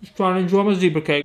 Just trying to enjoy my zebra cake.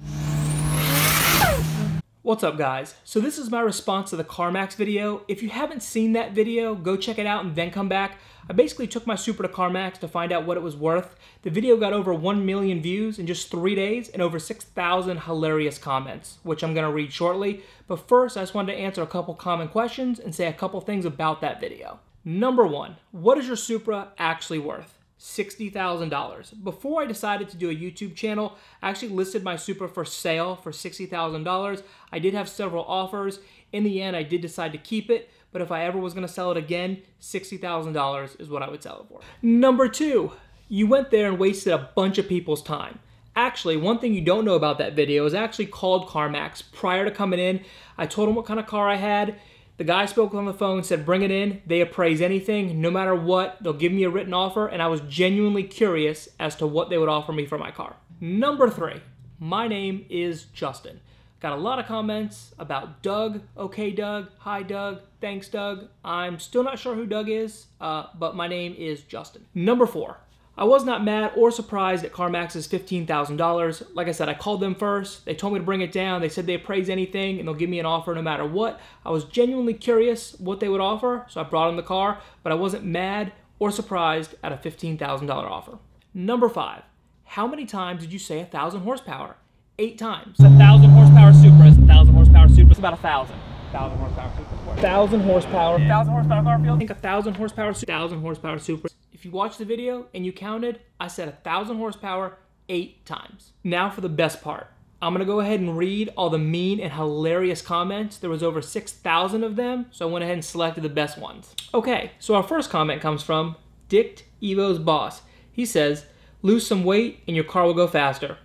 What's up, guys? So this is my response to the Carmax video. If you haven't seen that video, go check it out and then come back. I basically took my Supra to Carmax to find out what it was worth. The video got over 1 million views in just 3 days and over 6,000 hilarious comments, which I'm gonna read shortly. But first, I just wanted to answer a couple common questions and say a couple things about that video. Number one, what is your Supra actually worth? $60,000. Before I decided to do a YouTube channel, I actually listed my Supra for sale for $60,000. I did have several offers. In the end, I did decide to keep it, but if I ever was gonna sell it again, $60,000 is what I would sell it for. Number two, you went there and wasted a bunch of people's time. Actually, one thing you don't know about that video is I actually called Carmax prior to coming in. I told them what kind of car I had. The guy spoke on the phone, said bring it in, they appraise anything, no matter what, they'll give me a written offer, and I was genuinely curious as to what they would offer me for my car. Number three, my name is Justin. Got a lot of comments about Doug, okay Doug, hi Doug, thanks Doug. I'm still not sure who Doug is, but my name is Justin. Number four, I was not mad or surprised at Carmax's $15,000. Like I said, I called them first. They told me to bring it down. They said they appraise anything and they'll give me an offer no matter what. I was genuinely curious what they would offer, so I brought them the car, but I wasn't mad or surprised at a $15,000 offer. Number five, how many times did you say 1,000 horsepower? 8 times. 1,000 horsepower Supra is 1,000 horsepower Supra. It's about 1,000. 1,000 horsepower Supra. 1,000 horsepower. 1,000 horsepower Garfield. I think 1,000 horsepower Supra. 1,000 horsepower Supra. If you watched the video and you counted, I said 1,000 horsepower 8 times. Now for the best part. I'm gonna go ahead and read all the mean and hilarious comments. There was over 6,000 of them, so I went ahead and selected the best ones. Okay, so our first comment comes from Dict Evo's boss. He says, lose some weight and your car will go faster.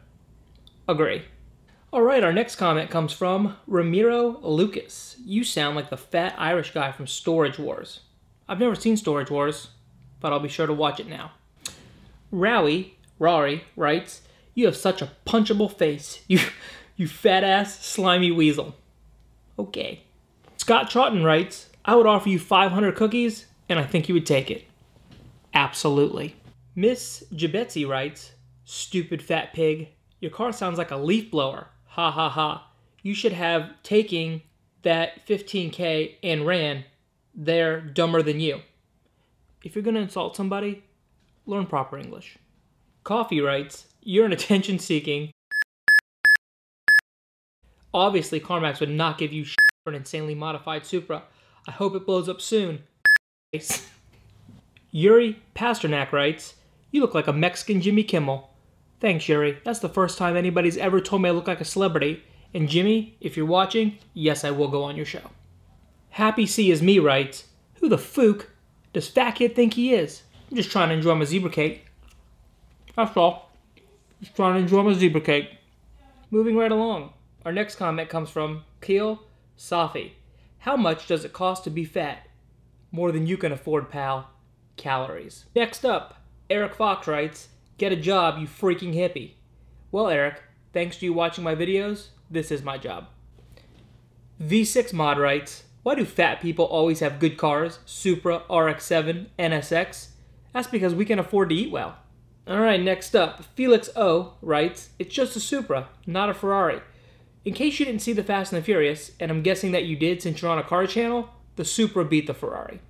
Agree. All right, our next comment comes from Ramiro Lucas. You sound like the fat Irish guy from Storage Wars. I've never seen Storage Wars, but I'll be sure to watch it now. Rory writes, you have such a punchable face. You fat ass slimy weasel. Okay. Scott Troughton writes, I would offer you 500 cookies and I think you would take it. Absolutely. Miss Jabetzi writes, stupid fat pig. Your car sounds like a leaf blower. Ha ha ha. You should have taken that 15K and ran. They're dumber than you. If you're gonna insult somebody, learn proper English. Coffee writes, you're an attention-seeking. Obviously, Carmax would not give you for an insanely modified Supra. I hope it blows up soon. Yuri Pasternak writes, you look like a Mexican Jimmy Kimmel. Thanks, Yuri. That's the first time anybody's ever told me I look like a celebrity. And Jimmy, if you're watching, yes, I will go on your show. Happy C is me writes, who the fook does Fat Kid think he is? I'm just trying to enjoy my zebra cake. That's all. Just trying to enjoy my zebra cake. Moving right along. Our next comment comes from Keel Safi. How much does it cost to be fat? More than you can afford, pal. Calories. Next up, Eric Fox writes, get a job, you freaking hippie. Well, Eric, thanks to you watching my videos, this is my job. V6 Mod writes, why do fat people always have good cars? Supra, RX-7, NSX? That's because we can afford to eat well. Alright, next up, Felix O writes, it's just a Supra, not a Ferrari. In case you didn't see the Fast and the Furious, and I'm guessing that you did since you're on a car channel, the Supra beat the Ferrari.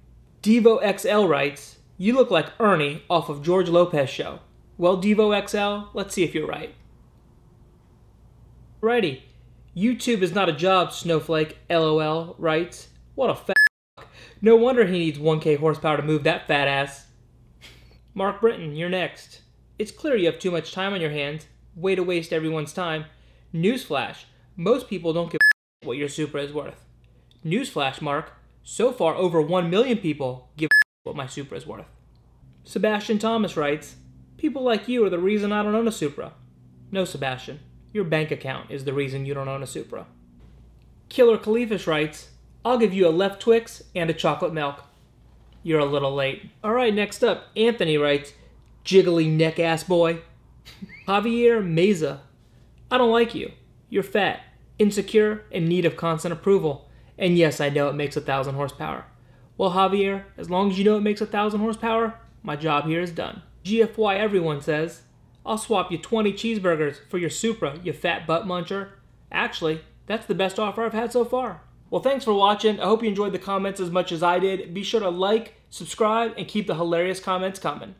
Devo XL writes, you look like Ernie off of George Lopez show. Well, Devo XL, let's see if you're right. Righty. YouTube is not a job, Snowflake LOL writes. What a fat f***. No wonder he needs 1K horsepower to move that fat ass. Mark Britton, you're next. It's clear you have too much time on your hands. Way to waste everyone's time. Newsflash. Most people don't give a what your Supra is worth. Newsflash, Mark. So far, over 1 million people give a what my Supra is worth. Sebastian Thomas writes, people like you are the reason I don't own a Supra. No, Sebastian. Your bank account is the reason you don't own a Supra. Killer Khalifish writes, I'll give you a left Twix and a chocolate milk. You're a little late. Alright, next up, Anthony writes, jiggly neck ass boy. Javier Meza, I don't like you. You're fat, insecure, in need of constant approval. And yes, I know it makes 1,000 horsepower. Well, Javier, as long as you know it makes 1,000 horsepower, my job here is done. GFY everyone says, I'll swap you 20 cheeseburgers for your Supra, you fat butt muncher. Actually, that's the best offer I've had so far. Well, thanks for watching. I hope you enjoyed the comments as much as I did. Be sure to like, subscribe, and keep the hilarious comments coming.